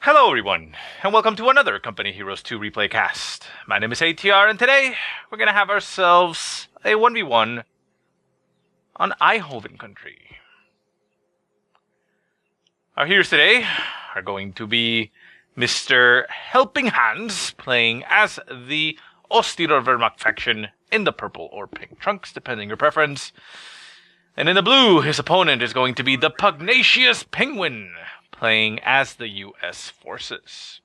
Hello everyone, and welcome to another Company Heroes 2 replay cast. My name is ATR, and today we're going to have ourselves a 1v1 on Einhoven Country. Our heroes today are going to be Mr. HelpingHans, playing as the Wehrmacht faction in the purple or pink trunks, depending your preference. And in the blue, his opponent is going to be ThePugnaciousPenguin, playing as the U.S. forces.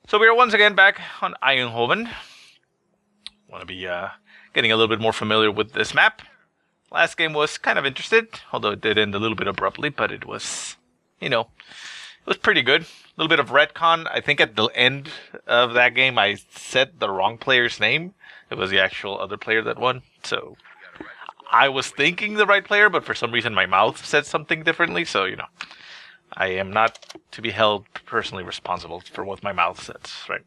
So we are once again back on Einhoven. Want to be getting a little bit more familiar with this map. Last game was kind of interested, although it did end a little bit abruptly, but it was, it was pretty good. A little bit of retcon. I think at the end of that game I said the wrong player's name. It was the actual other player that won, so I was thinking the right player, but for some reason my mouth said something differently, so, I am not to be held personally responsible for what my mouth says, right?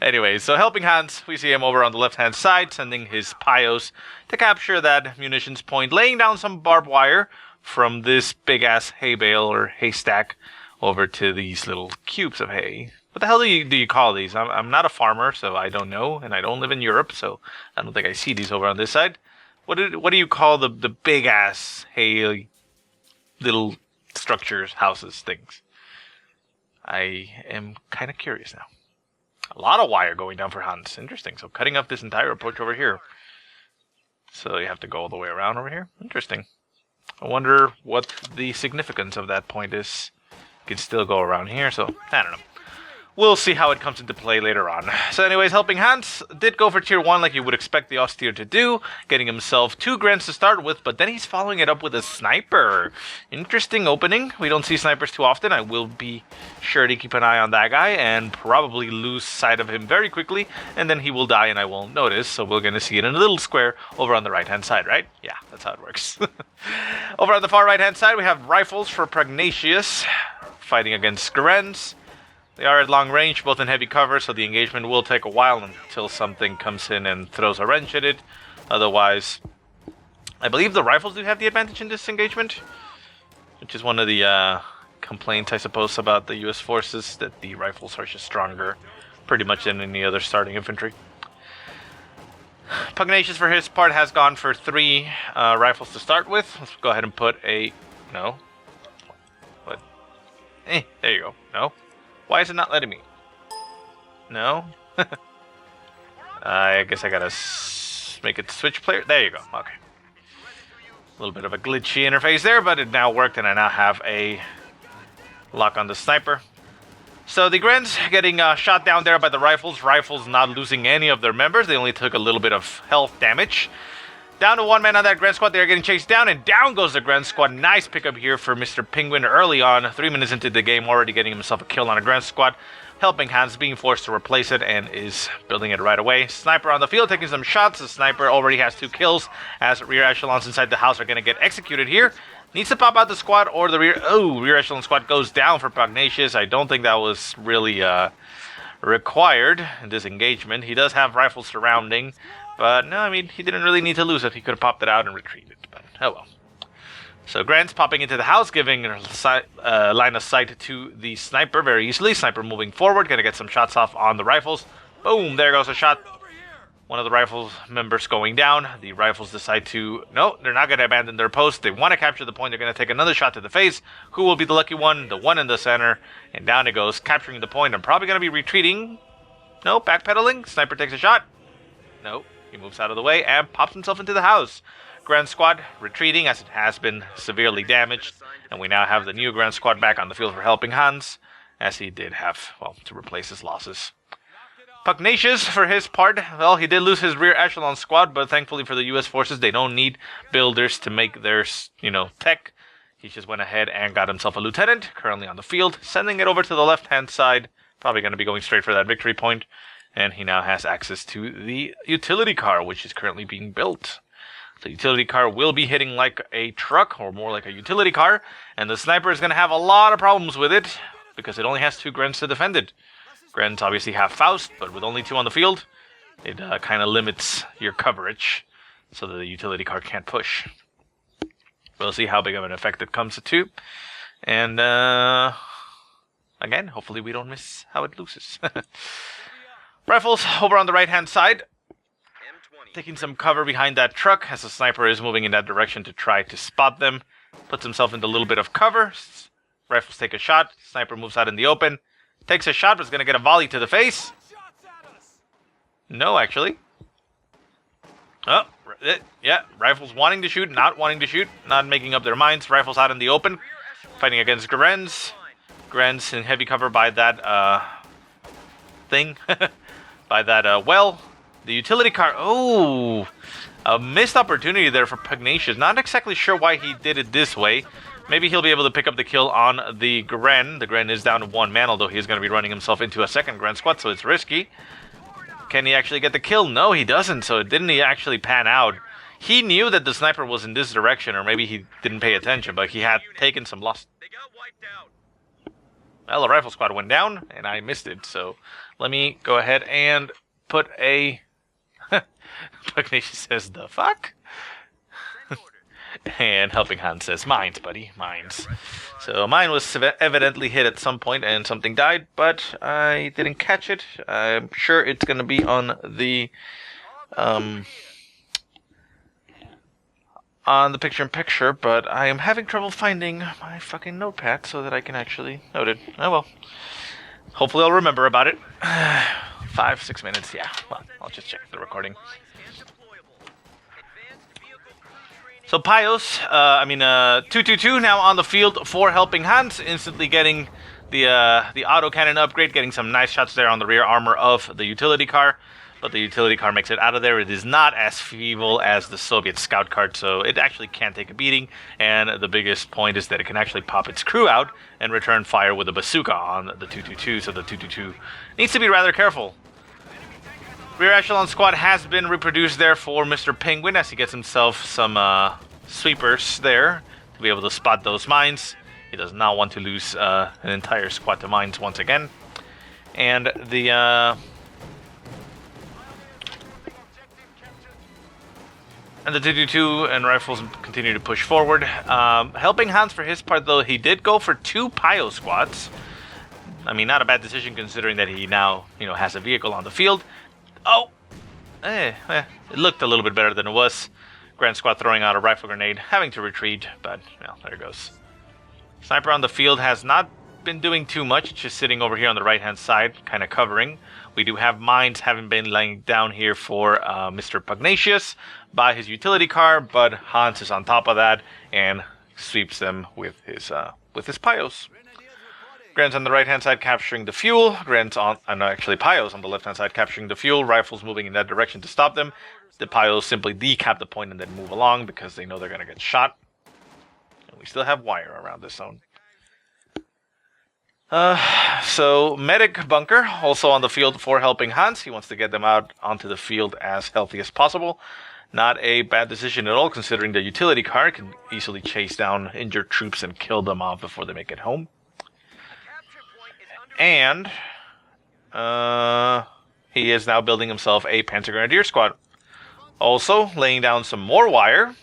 Anyway, so HelpingHans, we see him over on the left-hand side, sending his Pios to capture that munitions point, laying down some barbed wire from this big-ass hay bale or haystack over to these little cubes of hay. What the hell do you call these? I'm not a farmer, so I don't know, and I don't live in Europe, so I don't think I see these over on this side. What do you call the big-ass hay little structures, houses, things? I am kind of curious now. A lot of wire going down for Hans. Interesting. So cutting up this entire approach over here. So you have to go all the way around over here. Interesting. I wonder what the significance of that point is. You can still go around here, so I don't know. We'll see how it comes into play later on. So anyways, HelpingHans did go for tier 1 like you would expect the austere to do, getting himself 2 grants to start with, but then he's following it up with a sniper. Interesting opening. We don't see snipers too often. I will be sure to keep an eye on that guy and probably lose sight of him very quickly, and then he will die and I won't notice, so we're going to see it in a little square over on the right-hand side, right? Yeah, that's how it works. Over on the far right-hand side, we have rifles for Pugnacious, fighting against Skirmishes. They are at long range, both in heavy cover, so the engagement will take a while until something comes in and throws a wrench at it. Otherwise, I believe the rifles do have the advantage in this engagement, which is one of the complaints, I suppose, about the U.S. forces, that the rifles are just stronger pretty much than any other starting infantry. Pugnacious, for his part, has gone for 3 rifles to start with. Let's go ahead and put a... No. What? There you go. No. Why is it not letting me? No? I guess I gotta make it switch player. There you go. Okay. A little bit of a glitchy interface there, but it now worked, and I now have a lock on the sniper. So the Grens getting shot down there by the rifles. Rifles not losing any of their members. They only took a little bit of health damage. Down to 1 man on that Gren squad. They're getting chased down, and down goes the Gren squad. Nice pickup here for Mr. Penguin early on. 3 minutes into the game, already getting himself a kill on a Gren squad. HelpingHans being forced to replace it and is building it right away. Sniper on the field taking some shots. The sniper already has 2 kills as rear echelons inside the house are going to get executed here. Needs to pop out the squad or the rear... Oh, rear echelon squad goes down for Pugnacious. I don't think that was really required in this engagement. He does have rifles surrounding. But no, I mean, he didn't really need to lose it. He could have popped it out and retreated, but oh well. So Grant's popping into the house, giving a line of sight to the sniper very easily. Sniper moving forward, gonna get some shots off on the rifles. Boom, there goes a shot. One of the rifles members going down. The rifles decide to... No, they're not gonna abandon their post. They want to capture the point. They're gonna take another shot to the face. Who will be the lucky one? The one in the center. And down it goes, capturing the point. I'm probably gonna be retreating. No, backpedaling. Sniper takes a shot. No. He moves out of the way and pops himself into the house. Grand Squad retreating as it has been severely damaged. And we now have the new Grand Squad back on the field for HelpingHans, as he did have, well, to replace his losses. Pugnacious, for his part, well, he did lose his rear echelon squad, but thankfully for the U.S. forces, they don't need builders to make their, tech. He just went ahead and got himself a lieutenant, currently on the field, sending it over to the left-hand side. Probably going to be going straight for that victory point. And he now has access to the utility car, which is currently being built. The utility car will be hitting like a truck, or more like a utility car. And the sniper is going to have a lot of problems with it, because it only has 2 Grens to defend it. Grens obviously have Faust, but with only 2 on the field, it kind of limits your coverage, so that the utility car can't push. We'll see how big of an effect it comes to. And again, hopefully we don't miss how it loses. Rifles over on the right-hand side. Taking some cover behind that truck as the sniper is moving in that direction to try to spot them. Puts himself into a little bit of cover. Rifles take a shot. Sniper moves out in the open. Takes a shot, but is going to get a volley to the face. No, actually. Oh, yeah. Rifles wanting to shoot, not wanting to shoot. Not making up their minds. Rifles out in the open. Fighting against Grenz. Grenz in heavy cover by that, thing. By that, well. The utility car. Oh, a missed opportunity there for Pugnacious. Not exactly sure why he did it this way. Maybe he'll be able to pick up the kill on the Gren. The Gren is down to one man, although he's going to be running himself into a second Gren squad, so it's risky. Can he actually get the kill? No, he doesn't, so didn't he actually pan out? He knew that the sniper was in this direction, or maybe he didn't pay attention, but he had taken some loss. Well, the rifle squad went down, and I missed it, so let me go ahead and put a... Pugnacious says, the fuck? And Helping Hand says, mines, buddy, mines. So mine was evidently hit at some point and something died, but I didn't catch it. I'm sure it's going to be on the picture-in-picture, but I am having trouble finding my fucking notepad so that I can actually note it. Oh well. Hopefully I'll remember about it. 5-6 minutes, yeah. Well, I'll just check the recording. So Pios, 222 now on the field for Helping Hands, instantly getting the autocannon upgrade, getting some nice shots there on the rear armor of the utility car. But the utility car makes it out of there. It is not as feeble as the Soviet scout cart, so it actually can take a beating. And the biggest point is that it can actually pop its crew out and return fire with a bazooka on the 222, so the 222 needs to be rather careful. Rear echelon squad has been reproduced there for Mr. Penguin as he gets himself some sweepers there to be able to spot those mines. He does not want to lose an entire squad to mines once again. And the 222 and rifles continue to push forward. Helping Hands for his part, though, he did go for 2 Pio squads. I mean, not a bad decision considering that he now, has a vehicle on the field. Oh! It looked a little bit better than it was. Grand Squad throwing out a rifle grenade, having to retreat, but, well, there it goes. Sniper on the field has not been doing too much, just sitting over here on the right-hand side, kind of covering. We do have mines having been laying down here for Mr. Pugnacious by his utility car, but Hans is on top of that and sweeps them with his Pios. Gren's on the right-hand side capturing the fuel. Gren's on, actually Pios on the left-hand side capturing the fuel. Rifles moving in that direction to stop them. The Pios simply decap the point and then move along because they know they're going to get shot. And we still have wire around this zone. So Medic Bunker also on the field for Helping Hans. He wants to get them out onto the field as healthy as possible. Not a bad decision at all considering the utility car can easily chase down injured troops and kill them off before they make it home. And he is now building himself a Panzer Grenadier squad. Also laying down some more wire.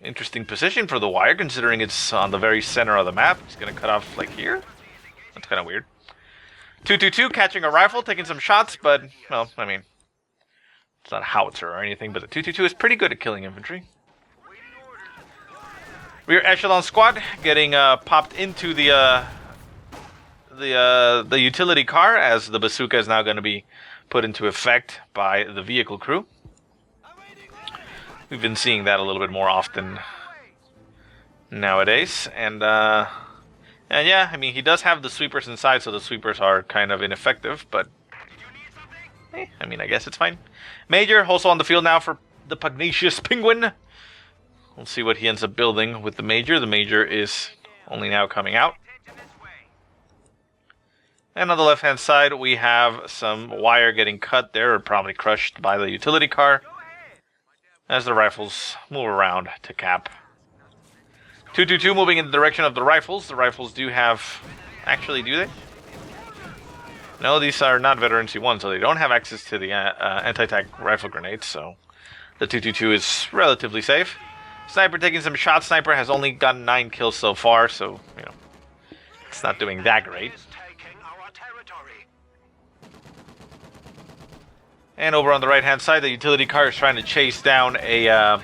Interesting position for the wire considering it's on the very center of the map. He's going to cut off like here. That's kind of weird. 222 catching a rifle, taking some shots, but, well, I mean, it's not a howitzer or anything, but the 222 is pretty good at killing infantry. Rear echelon squad getting popped into the utility car as the bazooka is now going to be put into effect by the vehicle crew. We've been seeing that a little bit more often nowadays, and yeah, I mean he does have the sweepers inside, so the sweepers are kind of ineffective, but I mean I guess it's fine. Major also on the field now for the Pugnacious Penguin. We'll see what he ends up building with the Major. The Major is only now coming out. And on the left-hand side, we have some wire getting cut there, or probably crushed by the utility car, as the rifles move around to cap. 222 moving in the direction of the rifles. The rifles do have... Actually, do they? No, these are not Veteran C1, so they don't have access to the anti-tank rifle grenades, so the 222 is relatively safe. Sniper taking some shots. Sniper has only gotten 9 kills so far, so, it's not doing that great. And over on the right-hand side, the utility car is trying to chase down a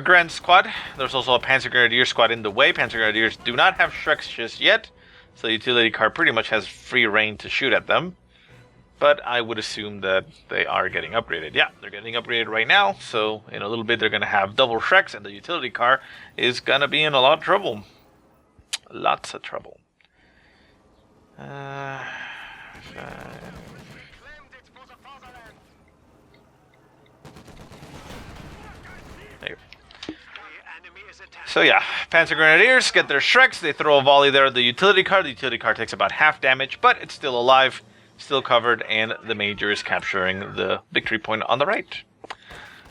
Grand squad. There's also a Panzer Grenadier squad in the way. Panzer Grenadiers do not have Shreks just yet, so the utility car pretty much has free reign to shoot at them. But I would assume that they are getting upgraded. Yeah, they're getting upgraded right now, so in a little bit they're going to have double Shreks, and the utility car is going to be in a lot of trouble. Lots of trouble. So yeah, Panzer Grenadiers get their Shreks, they throw a volley there at the utility car. The utility car takes about half damage, but it's still alive, still covered, and the Major is capturing the victory point on the right.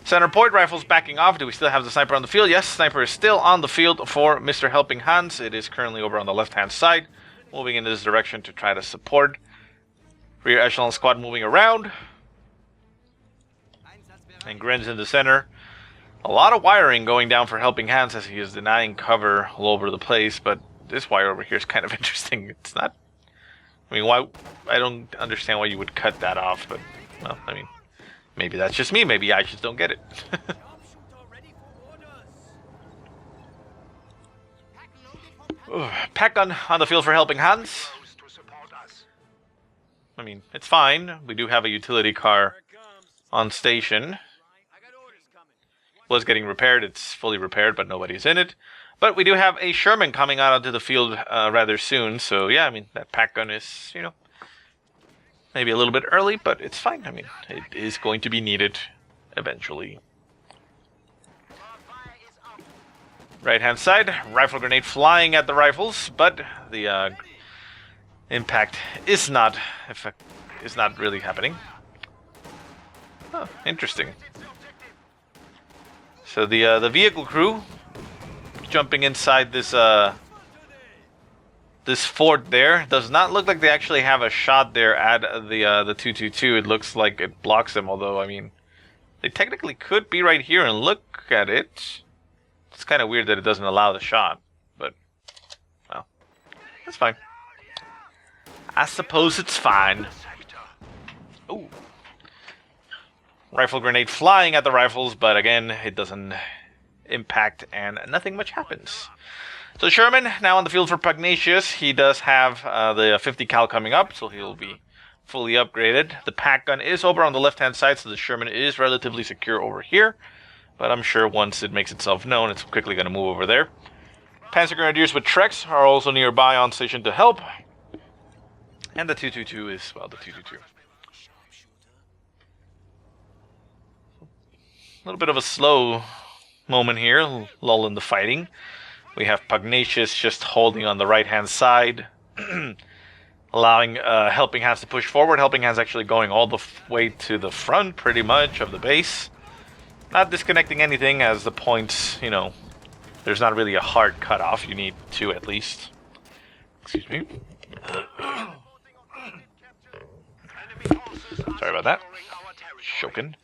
Center point, rifles backing off. Do we still have the sniper on the field? Yes, sniper is still on the field for Mr. HelpingHans. It is currently over on the left-hand side, moving in this direction to try to support. Rear echelon squad moving around. And Gren's in the center. A lot of wiring going down for HelpingHans as he is denying cover all over the place, but this wire over here is kind of interesting. It's not... I mean, why... I don't understand why you would cut that off, but... Well, I mean... Maybe that's just me. Maybe I just don't get it. Pack gun on the field for HelpingHans. I mean, it's fine. We do have a utility car on station. Was getting repaired. It's fully repaired, but nobody's in it. But we do have a Sherman coming out onto the field rather soon. So, yeah, I mean, that pack gun is, you know, maybe a little bit early, but it's fine. I mean, it is going to be needed eventually. Right-hand side, rifle grenade flying at the rifles, but the impact is not really happening. Oh, interesting. So the vehicle crew jumping inside this this fort there does not look like they actually have a shot there at the 222. It looks like it blocks them, although I mean they technically could be right here and look at it. It's kind of weird that it doesn't allow the shot, but well, that's fine. I suppose it's fine. Ooh. Rifle grenade flying at the rifles, but again, it doesn't impact and nothing much happens. So Sherman now on the field for Pugnacious. He does have the 50 cal coming up, so he'll be fully upgraded. The pack gun is over on the left-hand side, so the Sherman is relatively secure over here. But I'm sure once it makes itself known, it's quickly going to move over there. Panzer Grenadiers with Treks are also nearby on station to help. And the 222 is, well, the 222. A little bit of a slow moment here, lull in the fighting. We have Pugnacious just holding on the right-hand side, allowing HelpingHans to push forward. HelpingHans actually going all the way to the front, pretty much, of the base. Not disconnecting anything, as the points, you know, there's not really a hard cutoff. You need 2 at least. Excuse me. Sorry about that. Choking.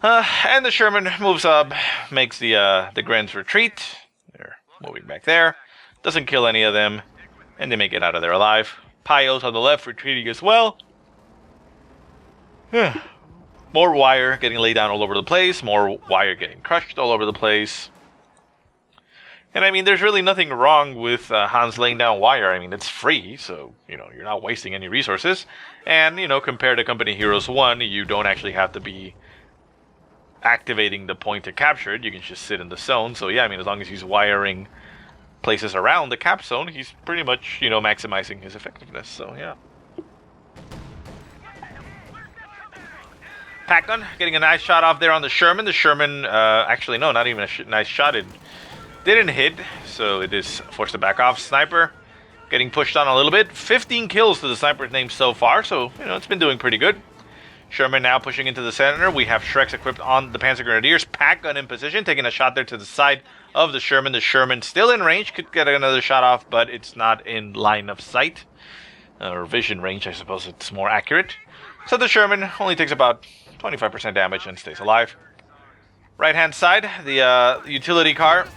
And the Sherman moves up, makes the Grens retreat. They're moving back there. Doesn't kill any of them, and they make it out of there alive. Pios on the left retreating as well. More wire getting laid down all over the place. More wire getting crushed all over the place. And I mean, there's really nothing wrong with Hans laying down wire. I mean, it's free, so, you know, you're not wasting any resources. And, you know, compared to Company Heroes 1, you don't actually have to be activating the point to capture it. You can just sit in the zone. So yeah, I mean, as long as he's wiring places around the cap zone, he's pretty much, you know, maximizing his effectiveness. So yeah. Pack gun getting a nice shot off there on the Sherman. The Sherman, actually no, not even a nice shot. It didn't hit, so it is forced to back off. Sniper getting pushed on a little bit. 15 kills to the sniper's name so far, so you know it's been doing pretty good. Sherman now pushing into the center. We have Shreks equipped on the Panzer Grenadiers. Pack gun in position, taking a shot there to the side of the Sherman. The Sherman still in range, could get another shot off, but it's not in line of sight. Or vision range, I suppose it's more accurate. So the Sherman only takes about 25% damage and stays alive. Right-hand side, the utility car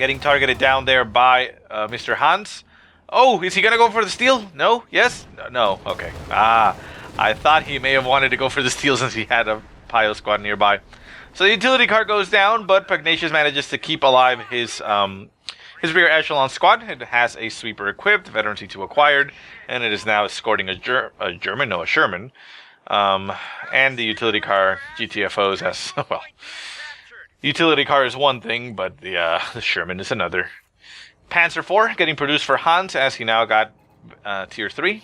Getting targeted down there by Mr. Hans. Oh, is he going to go for the steal? No? Yes? No. Okay. I thought he may have wanted to go for the steal since he had a Pio squad nearby. So the utility car goes down, but Pugnacious manages to keep alive his rear echelon squad. It has a sweeper equipped, Veteran C2 acquired, and it is now escorting a Sherman. And the utility car GTFOs as well. Utility car is one thing, but the Sherman is another. Panzer IV getting produced for Hans as he now got tier 3.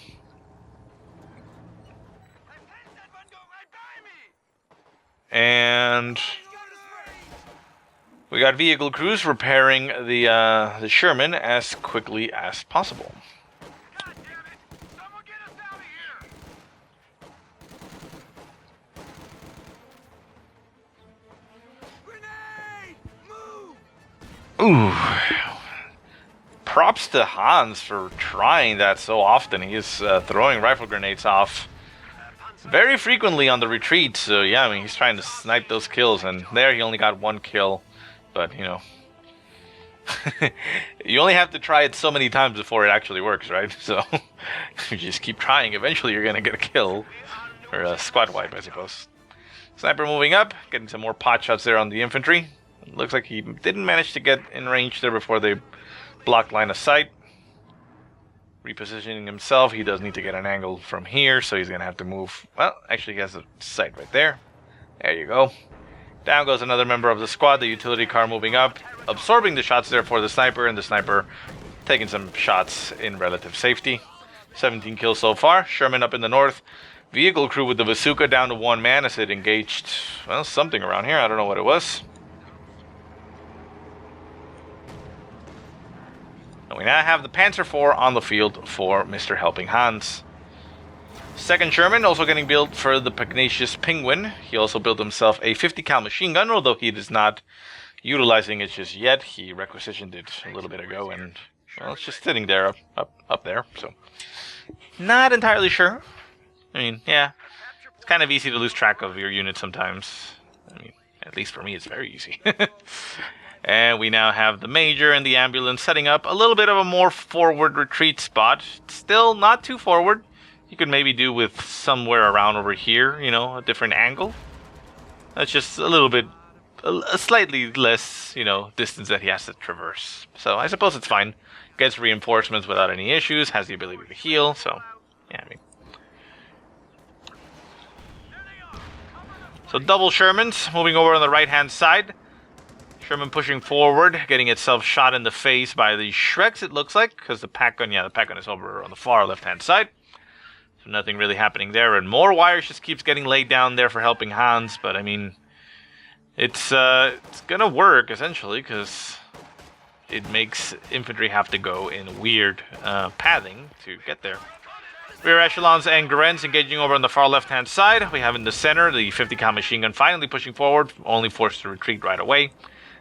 And we got vehicle crews repairing the Sherman as quickly as possible. Ooh. Props to Hans for trying that so often. He is throwing rifle grenades off very frequently on the retreat. So yeah, I mean, he's trying to snipe those kills, and there he only got 1 kill. But, you know, you only have to try it so many times before it actually works, right? So you just keep trying. Eventually you're going to get a kill. Or a squad wipe, I suppose. Sniper moving up, getting some more pot shots there on the infantry. Looks like he didn't manage to get in range there before they blocked line of sight. Repositioning himself, he does need to get an angle from here, so he's going to have to move. Well, actually he has a sight right there. There you go. Down goes another member of the squad, the utility car moving up, absorbing the shots there for the sniper, and the sniper taking some shots in relative safety. 17 kills so far. Sherman up in the north. Vehicle crew with the bazooka down to 1 man as it engaged, well, something around here. I don't know what it was. And we now have the Panzer IV on the field for Mr. Helping Hans. Second Sherman also getting built for the Pugnacious Penguin. He also built himself a 50 cal machine gun, although he is not utilizing it just yet. He requisitioned it a little bit ago, and well, it's just sitting there up there. So not entirely sure. I mean, yeah, it's kind of easy to lose track of your unit sometimes. I mean, at least for me, it's very easy. And we now have the Major and the ambulance setting up a little bit of a more forward retreat spot. Still not too forward. You could maybe do with somewhere around over here, you know, a different angle. That's just a little bit, a slightly less, you know, distance that he has to traverse. So I suppose it's fine. Gets reinforcements without any issues, has the ability to heal, so yeah, I mean. So double Shermans moving over on the right-hand side. Sherman pushing forward, getting itself shot in the face by the Shreks, it looks like, because the pack gun, yeah, the pack gun is over on the far left-hand side. So nothing really happening there, and more wires just keeps getting laid down there for Helping Hans, but I mean, it's gonna work, essentially, because it makes infantry have to go in weird pathing to get there. Rear echelons and Garens engaging over on the far left-hand side. We have in the center the 50 cal machine gun finally pushing forward, only forced to retreat right away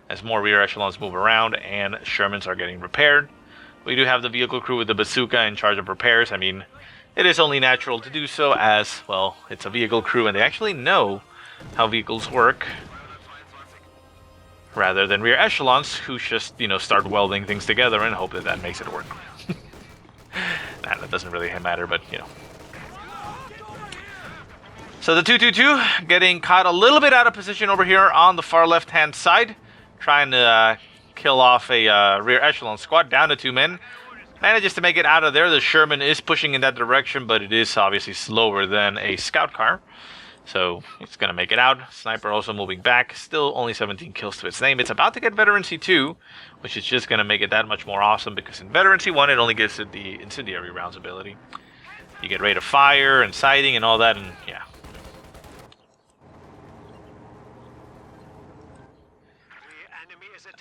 as more rear echelons move around and Shermans are getting repaired. We do have the vehicle crew with the bazooka in charge of repairs. I mean, it is only natural to do so as, well, it's a vehicle crew and they actually know how vehicles work, rather than rear echelons who just, you know, start welding things together and hope that that makes it work. Nah, that doesn't really matter, but, you know. So the 222 getting caught a little bit out of position over here on the far left-hand side. Trying to kill off a rear echelon squad down to 2 men. Manages to make it out of there. The Sherman is pushing in that direction, but it is obviously slower than a scout car. So it's going to make it out. Sniper also moving back. Still only 17 kills to its name. It's about to get Veteran C2, which is just going to make it that much more awesome, because in Veteran C1 it only gives it the incendiary rounds ability. You get rate of fire and sighting and all that, and yeah.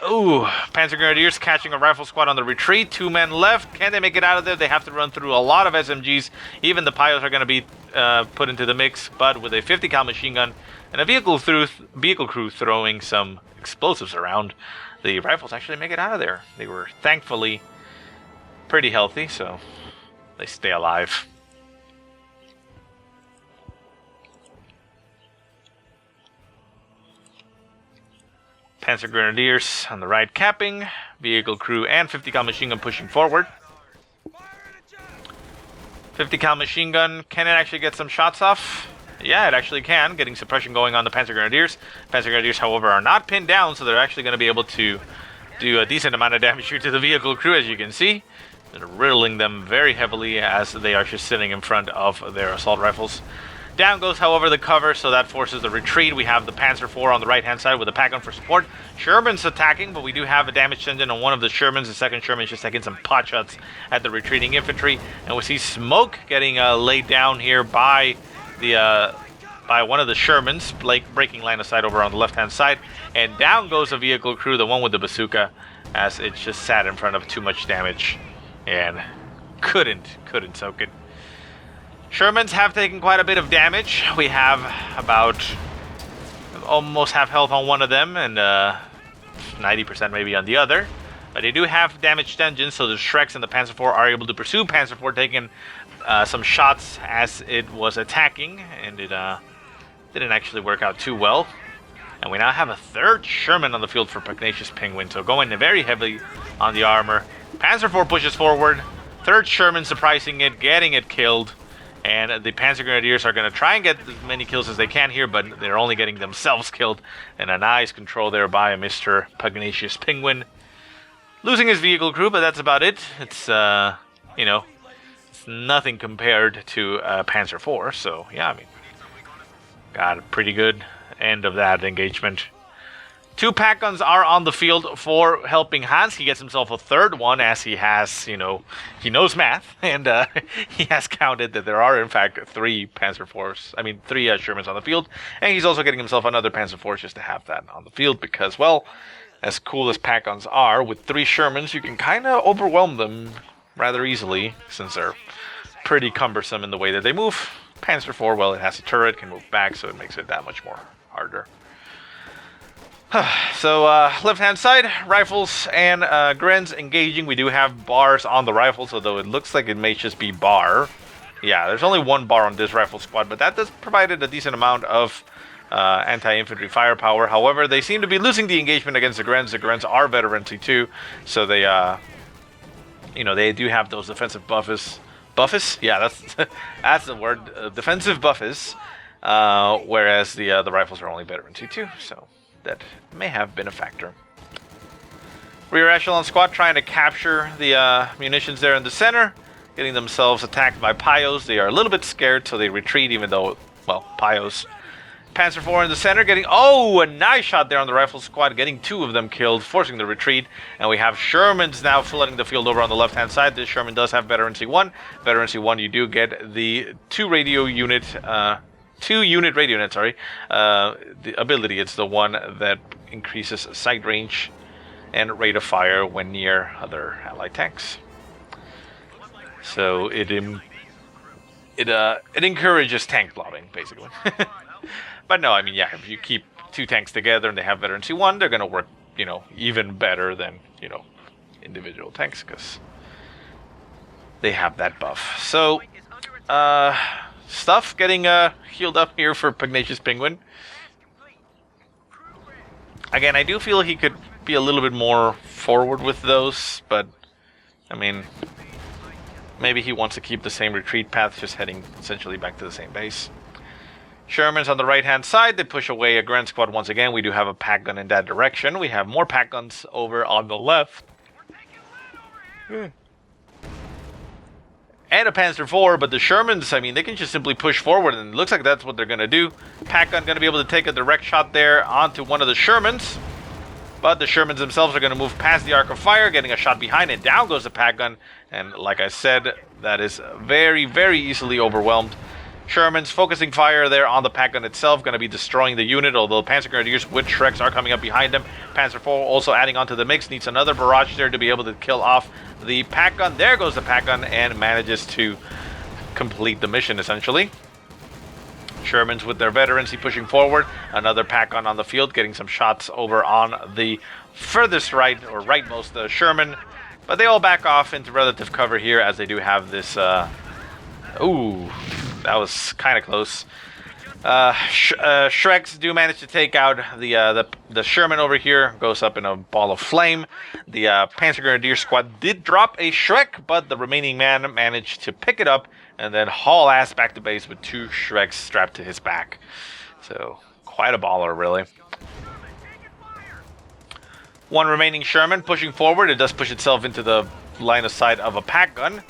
Ooh, Panzer Grenadiers catching a rifle squad on the retreat. 2 men left. Can they make it out of there? They have to run through a lot of SMGs. Even the Pios are going to be put into the mix, but with a 50 cal machine gun and a vehicle crew throwing some explosives around, the rifles actually make it out of there. They were thankfully pretty healthy, so they stay alive. Panzer Grenadiers on the right capping. Vehicle crew and 50 cal machine gun pushing forward. 50 cal machine gun, can it actually get some shots off? Yeah, it actually can, getting suppression going on the Panzer Grenadiers. Panzer Grenadiers, however, are not pinned down, so they're actually going to be able to do a decent amount of damage here to the vehicle crew, as you can see. They're riddling them very heavily as they are just sitting in front of their assault rifles. Down goes, however, the cover, so that forces the retreat. We have the Panzer IV on the right-hand side with a pack-on for support. Sherman's attacking, but we do have a damaged engine on one of the Shermans. The second Sherman is just taking some pot shots at the retreating infantry. And we see smoke getting laid down here by the by one of the Shermans, breaking line of sight over on the left-hand side. And down goes the vehicle crew, the one with the bazooka, as it just sat in front of too much damage and couldn't soak it. Shermans have taken quite a bit of damage. We have about almost half health on one of them and 90% maybe on the other. But they do have damaged engines, so the Shreks and the Panzer IV are able to pursue. Panzer IV taking some shots as it was attacking, and it didn't actually work out too well. And we now have a third Sherman on the field for Pugnacious Penguin, so going very heavily on the armor. Panzer IV pushes forward. Third Sherman surprising it, getting it killed. And the Panzer Grenadiers are going to try and get as many kills as they can here, but they're only getting themselves killed. And a nice control there by Mr. Pugnacious Penguin. Losing his vehicle crew, but that's about it. It's, you know, it's nothing compared to Panzer IV. So, yeah, I mean, got a pretty good end of that engagement. Two pack guns are on the field for HelpingHans. He gets himself a third one as he has, you know, he knows math, and he has counted that there are, in fact, three Shermans on the field. And he's also getting himself another Panzer IV just to have that on the field because, well, as cool as pack guns are, with three Shermans, you can kind of overwhelm them rather easily since they're pretty cumbersome in the way that they move. Panzer IV, well, it has a turret, can move back, so it makes it that much more harder. So, left-hand side, rifles and Grens engaging. We do have bars on the rifles, although it looks like it may just be bar. Yeah, there's only one bar on this rifle squad, but that does provide a decent amount of anti-infantry firepower. However, they seem to be losing the engagement against the Grens. The Grens are veterancy too, so they, you know, they do have those defensive buffers. Buffers? Yeah, that's that's the word. Defensive buffers. Whereas the rifles are only veterancy too, so that may have been a factor. Rear echelon squad trying to capture the munitions there in the center, getting themselves attacked by Pios. They are a little bit scared, so they retreat, even though, well, Pios. Panzer IV in the center, getting, oh, a nice shot there on the rifle squad, getting two of them killed, forcing the retreat. And we have Shermans now flooding the field over on the left-hand side. This Sherman does have veterancy 1. Veterancy 1, you do get the two-unit radio net, the ability. It's the one that increases sight range and rate of fire when near other allied tanks. So it encourages tank blobbing, basically. But no, I mean, yeah, if you keep two tanks together and they have veterancy 1, they're going to work, you know, even better than, you know, individual tanks, because they have that buff. So, stuff getting healed up here for Pugnacious Penguin. Again, I do feel he could be a little bit more forward with those, but, I mean, maybe he wants to keep the same retreat path, just heading essentially back to the same base. Sherman's on the right-hand side. They push away a Grand Squad once again. We do have a pack gun in that direction. We have more pack guns over on the left. And a Panzer IV, but the Shermans, I mean, they can just simply push forward, and it looks like that's what they're going to do. Pack gun going to be able to take a direct shot there onto one of the Shermans. But the Shermans themselves are going to move past the arc of fire, getting a shot behind it. Down goes the pack gun, and like I said, that is very, very easily overwhelmed. Sherman's focusing fire there on the pack gun itself, going to be destroying the unit, although Panzer Grenadiers with Shreks are coming up behind them. Panzer IV also adding onto the mix, needs another barrage there to be able to kill off the pack gun. There goes the pack gun, and manages to complete the mission, essentially. Shermans with their veterancy pushing forward. Another pack gun on the field, getting some shots over on the furthest right, or rightmost Sherman. But they all back off into relative cover here, as they do have this... Ooh, that was kind of close. Shreks do manage to take out the Sherman over here. Goes up in a ball of flame. The Panzer Grenadier squad did drop a Shrek, but the remaining man managed to pick it up and then haul ass back to base with 2 Shreks strapped to his back. So quite a baller, really. One remaining Sherman pushing forward. It does push itself into the line of sight of a pack gun,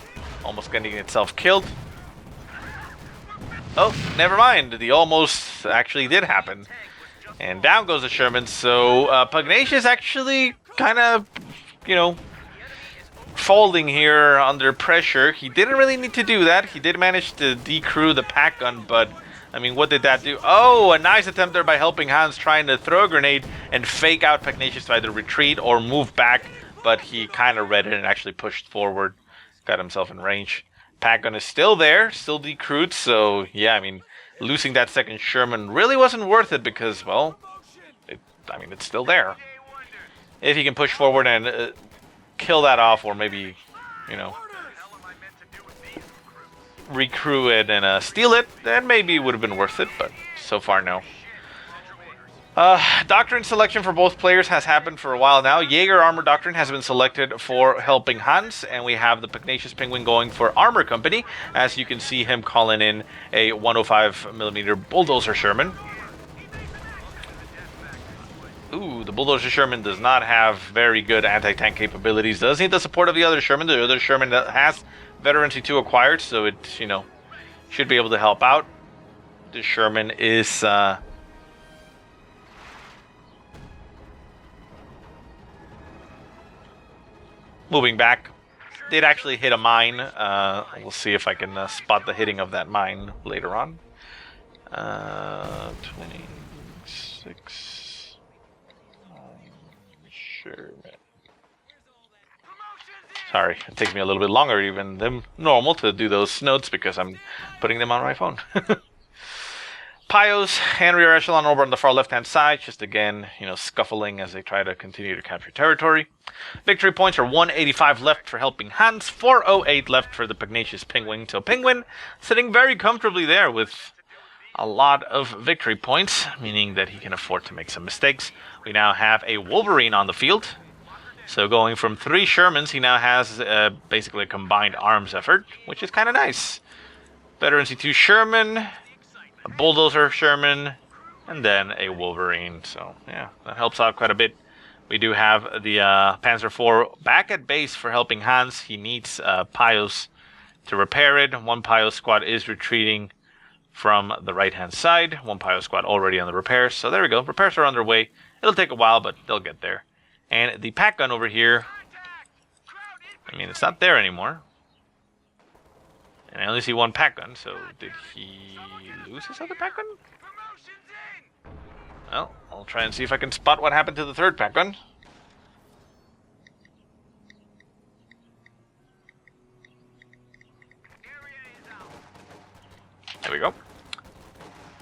almost getting itself killed. Oh, never mind. The almost actually did happen. And down goes the Sherman. So Pugnacious actually kind of, folding here under pressure. He didn't really need to do that. He did manage to decrew the pack gun, but I mean, what did that do? Oh, a nice attempt there by HelpingHans trying to throw a grenade and fake out Pugnacious to either retreat or move back, but he kind of read it and actually pushed forward, got himself in range. Pack gun is still there, still decrewed, so yeah, I mean, losing that second Sherman really wasn't worth it because, well, it's still there. If he can push forward and kill that off, or maybe, recrew it and steal it, then maybe it would have been worth it, but so far, no. Doctrine selection for both players has happened for a while now. Jaeger Armor Doctrine has been selected for HelpingHans, and we have the Pugnacious Penguin going for Armor Company, as you can see him calling in a 105mm Bulldozer Sherman. Ooh, the Bulldozer Sherman does not have very good anti-tank capabilities. Does need the support of the other Sherman. The other Sherman has Veterancy 2 acquired, so it, should be able to help out. The Sherman is... moving back. Did actually hit a mine. We'll see if I can spot the hitting of that mine later on. 26. Sure. Sorry, it takes me a little bit longer even than normal to do those notes because I'm putting them on my phone. Pios and rear echelon over on the far left-hand side, just again, scuffling as they try to continue to capture territory. Victory points are 185 left for HelpingHans, 408 left for the Pugnacious Penguin. So Penguin sitting very comfortably there with a lot of victory points, meaning that he can afford to make some mistakes. We now have a Wolverine on the field. So going from 3 Shermans, he now has basically a combined arms effort, which is kind of nice. Veterancy 2 Sherman, a Bulldozer Sherman, and then a Wolverine. So, yeah, that helps out quite a bit. We do have the Panzer IV back at base for HelpingHans. He needs Pios to repair it. 1 Pios squad is retreating from the right-hand side. 1 Pios squad already on the repairs. So there we go. Repairs are underway. It'll take a while, but they'll get there. And the pack gun over here, it's not there anymore. And I only see 1 pack gun, so did he lose his other pack gun? Well, I'll try and see if I can spot what happened to the 3rd pack gun. There we go.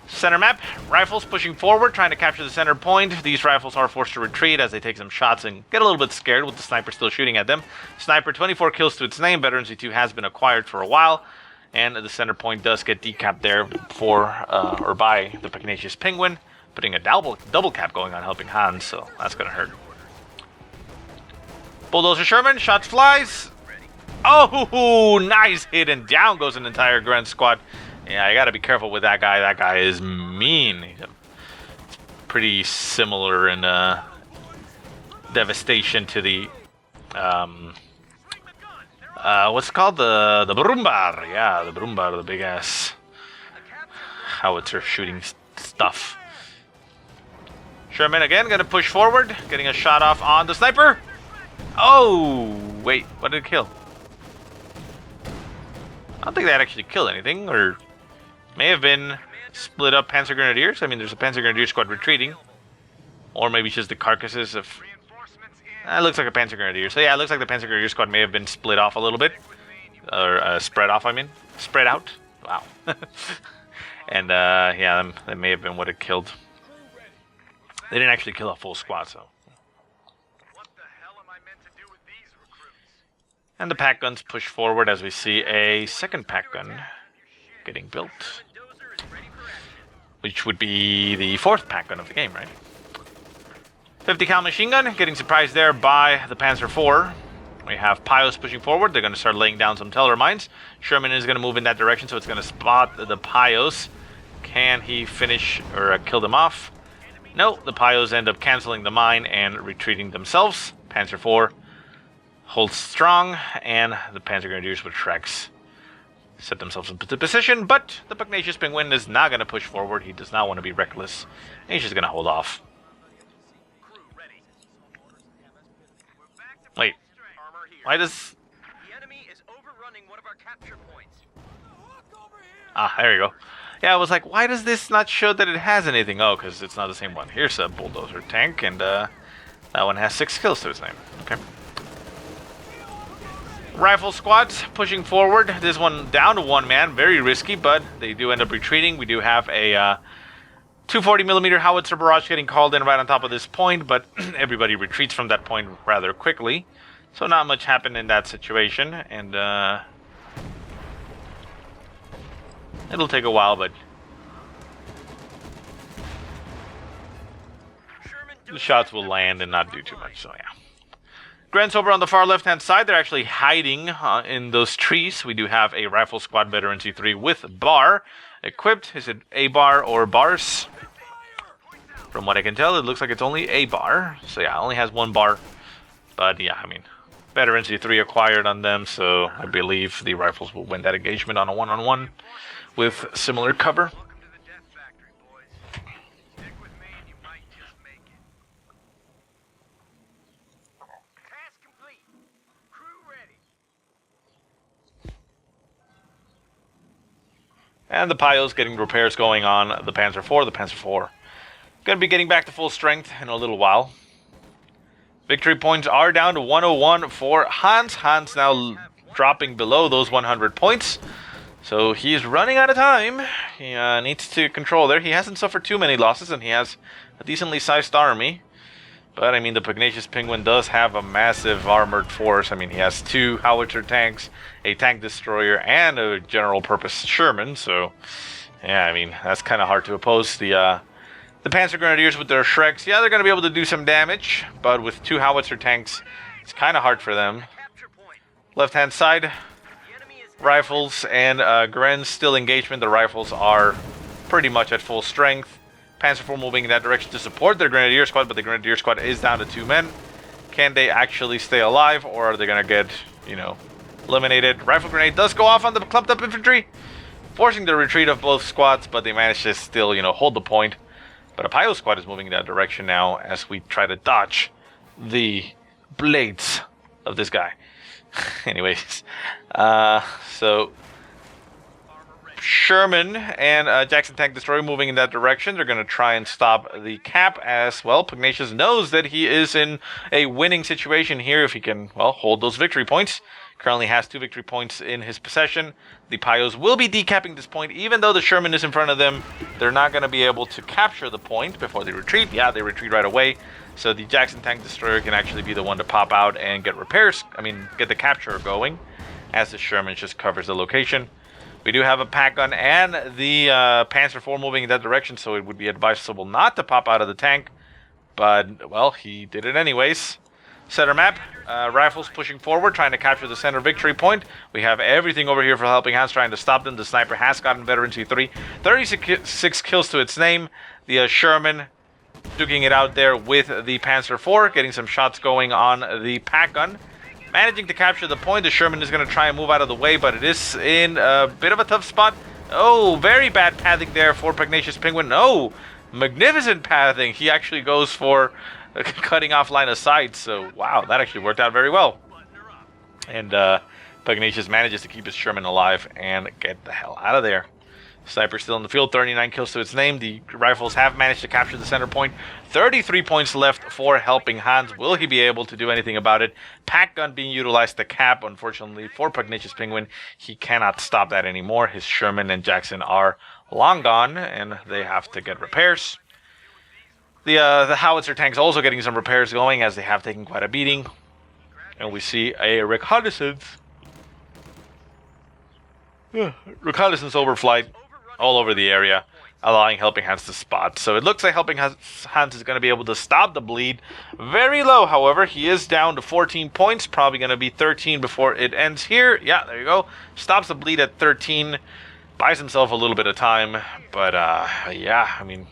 Center map, rifles pushing forward, trying to capture the center point. These rifles are forced to retreat as they take some shots and get a little bit scared with the sniper still shooting at them. Sniper, 24 kills to its name. Veterancy 2 has been acquired for a while. And the center point does get decapped there by the Pugnacious Penguin, putting a double cap going on HelpingHans, so that's going to hurt. Bulldozer Sherman, shots flies. Oh, nice hit, and down goes an entire Grunt squad. Yeah, I got to be careful with that guy. That guy is mean. It's pretty similar in devastation to the what's it called? The Brumbar. Yeah, the Brumbar, the big ass howitzer shooting stuff. Sherman again gonna push forward, getting a shot off on the sniper. Oh, wait, what did it kill? I don't think that actually killed anything, or may have been split up Panzer Grenadiers. There's a Panzer Grenadier squad retreating, or maybe it's just the carcasses of. It looks like a Panzer Grenadier. So yeah, it looks like the Panzer Grenadier squad may have been split off a little bit. Or spread off, Spread out. Wow. And yeah, that may have been what it killed. They didn't actually kill a full squad, so. What the hell am I meant to do with these recruits? And the pack guns push forward as we see a second pack gun getting built. which would be the 4th pack gun of the game, right? 50 cal machine gun, getting surprised there by the Panzer IV. We have Pios pushing forward. They're going to start laying down some teller mines. Sherman is going to move in that direction, so it's going to spot the Pios. Can he finish or kill them off? No, the Pios end up canceling the mine and retreating themselves. Panzer IV holds strong, and the Panzer Grenadiers with Shreks set themselves into position, but the Pugnacious Penguin is not going to push forward. He does not want to be reckless. He's just going to hold off. Wait. Why does... Ah, there you go. Yeah, I was like, why does this not show that it has anything? Oh, because it's not the same one. Here's a bulldozer tank, and that one has 6 kills to its name. Okay. Rifle squads pushing forward. This one down to 1 man. Very risky, but they do end up retreating. We do have a 240mm howitzer barrage getting called in right on top of this point, but everybody retreats from that point rather quickly. So not much happened in that situation, and it'll take a while, but the shots will land and not do too much, so yeah. Grants over on the far left-hand side. They're actually hiding in those trees. We do have a Rifle Squad Veteran C3 with bar equipped. Is it A bar or bars? From what I can tell, it looks like it's only A bar. So yeah, it only has 1 bar. But yeah, I mean, Veteran C3 acquired on them, so I believe the rifles will win that engagement on a one-on-one with similar cover. And the Pios getting repairs going on the Panzer IV. The Panzer IV going to be getting back to full strength in a little while. Victory points are down to 101 for Hans. Hans now dropping below those 100 points. So he's running out of time. He needs to control there. He hasn't suffered too many losses, and he has a decently sized army. But, I mean, the Pugnacious Penguin does have a massive armored force. I mean, he has 2 howitzer tanks, a tank destroyer, and a general-purpose Sherman. So, yeah, I mean, that's kind of hard to oppose. The Panzer Grenadiers with their Shreks, yeah, they're going to be able to do some damage. But with 2 howitzer tanks, it's kind of hard for them. Left-hand side, rifles and Gren's still engagement. The rifles are pretty much at full strength. Panzer IV moving in that direction to support their Grenadier squad, but the Grenadier squad is down to 2 men. Can they actually stay alive, or are they going to get, you know, eliminated? Rifle grenade does go off on the clumped up infantry, forcing the retreat of both squads, but they manage to still, you know, hold the point. But a Pio squad is moving in that direction now as we try to dodge the blades of this guy. Anyways, so Sherman and Jackson Tank Destroyer moving in that direction. They're going to try and stop the cap as well. Pugnacious knows that he is in a winning situation here if he can, well, hold those victory points. Currently has 2 victory points in his possession. The Pios will be decapping this point. Even though the Sherman is in front of them, they're not going to be able to capture the point before they retreat. Yeah, they retreat right away. So the Jackson Tank Destroyer can actually be the one to pop out and get repairs. I mean, get the capture going as the Sherman just covers the location. We do have a pack gun and the Panzer IV moving in that direction, so it would be advisable not to pop out of the tank. But, well, he did it anyways. Center map, rifles pushing forward, trying to capture the center victory point. We have everything over here for Helping Hands, trying to stop them. The sniper has gotten Veteran C3. 36 kills to its name. The Sherman duking it out there with the Panzer IV, getting some shots going on the pack gun. Managing to capture the point. The Sherman is going to try and move out of the way, but it is in a bit of a tough spot. Oh, very bad pathing there for Pugnacious Penguin. No, magnificent pathing. He actually goes for cutting off line of sight. So, wow, that actually worked out very well. And Pugnacious manages to keep his Sherman alive and get the hell out of there. Sniper still in the field, 39 kills to its name. The rifles have managed to capture the center point. 33 points left for Helping Hands. Will he be able to do anything about it? Pack gun being utilized to cap, unfortunately, for Pugnacious Penguin. He cannot stop that anymore. His Sherman and Jackson are long gone, and they have to get repairs. The howitzer tanks also getting some repairs going, as they have taken quite a beating. And we see a reconnaissance. Reconnaissance overflight all over the area. allowing Helping Hands to spot. So it looks like Helping Hands is going to be able to stop the bleed. Very low, however. He is down to 14 points. Probably going to be 13 before it ends here. Yeah, there you go. Stops the bleed at 13. Buys himself a little bit of time. But, yeah, I mean,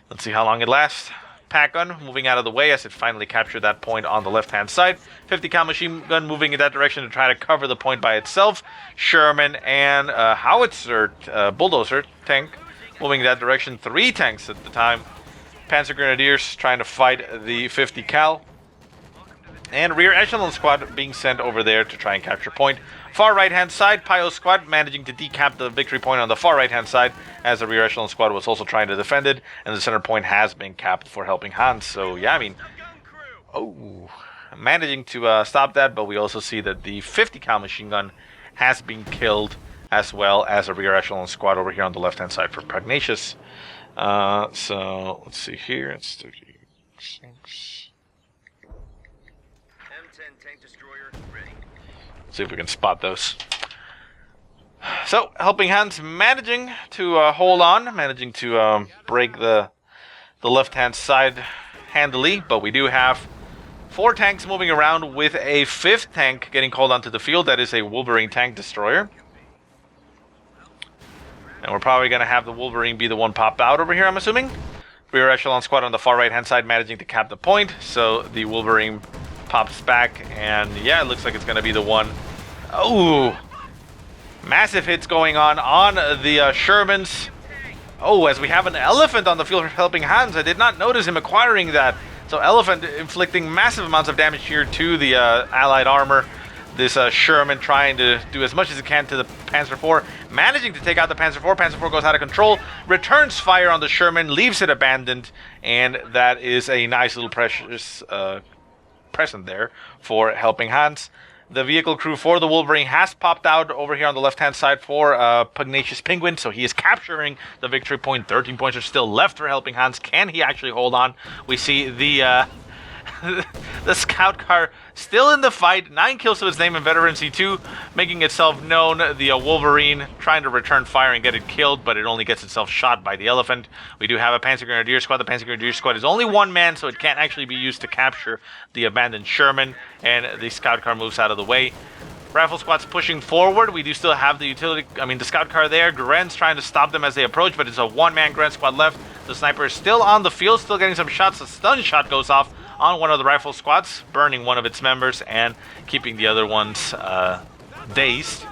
let's see how long it lasts. Pack gun moving out of the way as it finally captured that point on the left-hand side. 50 cal machine gun moving in that direction to try to cover the point by itself. Sherman and howitzer, bulldozer tank moving in that direction. 3 tanks at the time. Panzer Grenadiers trying to fight the 50 cal. And rear echelon squad being sent over there to try and capture point. Far right-hand side, Pio squad managing to decap the victory point on the far right-hand side, as the rear echelon squad was also trying to defend it, and the center point has been capped for Helping Hands. So yeah, I mean, managing to stop that, but we also see that the 50 cal machine gun has been killed, as well as a rear echelon squad over here on the left-hand side for Pugnacious. So let's see here. It's 36. M10 tank destroyer ready. See if we can spot those. So, Helping Hands managing to hold on, managing to break the left-hand side handily, but we do have 4 tanks moving around with a 5th tank getting called onto the field. That is a Wolverine tank destroyer. And we're probably going to have the Wolverine be the one popped out over here, I'm assuming. Rear echelon squad on the far right-hand side managing to cap the point, so the Wolverine pops back, and yeah, it looks like it's going to be the one. Oh, massive hits going on the Shermans. Oh, as we have an elephant on the field for Helping Hands. I did not notice him acquiring that. So elephant inflicting massive amounts of damage here to the allied armor. This Sherman trying to do as much as it can to the Panzer IV, managing to take out the Panzer IV. Panzer IV goes out of control, returns fire on the Sherman, leaves it abandoned, and that is a nice little precious present there for Helping Hands. The vehicle crew for the Wolverine has popped out over here on the left-hand side for PugnaciousPenguin, so he is capturing the victory point. 13 points are still left for Helping Hands. Can he actually hold on? We see the the scout car still in the fight. 9 kills to its name in Veteran C2, making itself known. The Wolverine trying to return fire and get it killed, but it only gets itself shot by the elephant. We do have a Panzer Grenadier squad. The Panzer Grenadier squad is only 1 man, so it can't actually be used to capture the abandoned Sherman, and the scout car moves out of the way. Rifle squad's pushing forward. We do still have the the scout car there. Gren's trying to stop them as they approach, but it's a 1-man Gren squad left. The sniper is still on the field, still getting some shots. A stun shot goes off on one of the rifle squads, burning one of its members and keeping the other ones dazed.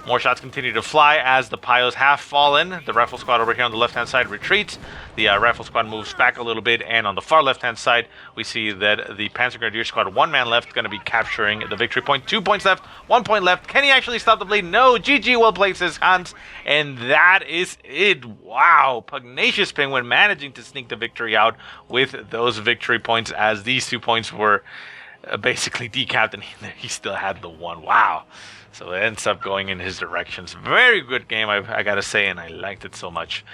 More shots continue to fly as the Pios have fallen. The rifle squad over here on the left-hand side retreats. The rifle squad moves back a little bit, and on the far left-hand side, we see that the Panzer Grenadier squad, 1 man left, going to be capturing the victory point. 2 points left, 1 point left. Can he actually stop the bleed? No. GG, well played, says Hans. And that is it. Wow. PugnaciousPenguin managing to sneak the victory out with those victory points, as these 2 points were basically decapped, and he still had the 1. Wow. So it ends up going in his directions. Very good game, I gotta say, and I liked it so much.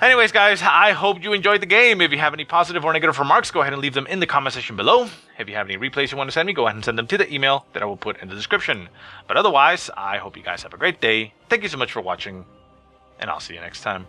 Anyways, guys, I hope you enjoyed the game. If you have any positive or negative remarks, go ahead and leave them in the comment section below. If you have any replays you want to send me, go ahead and send them to the email that I will put in the description. But otherwise, I hope you guys have a great day. Thank you so much for watching, and I'll see you next time.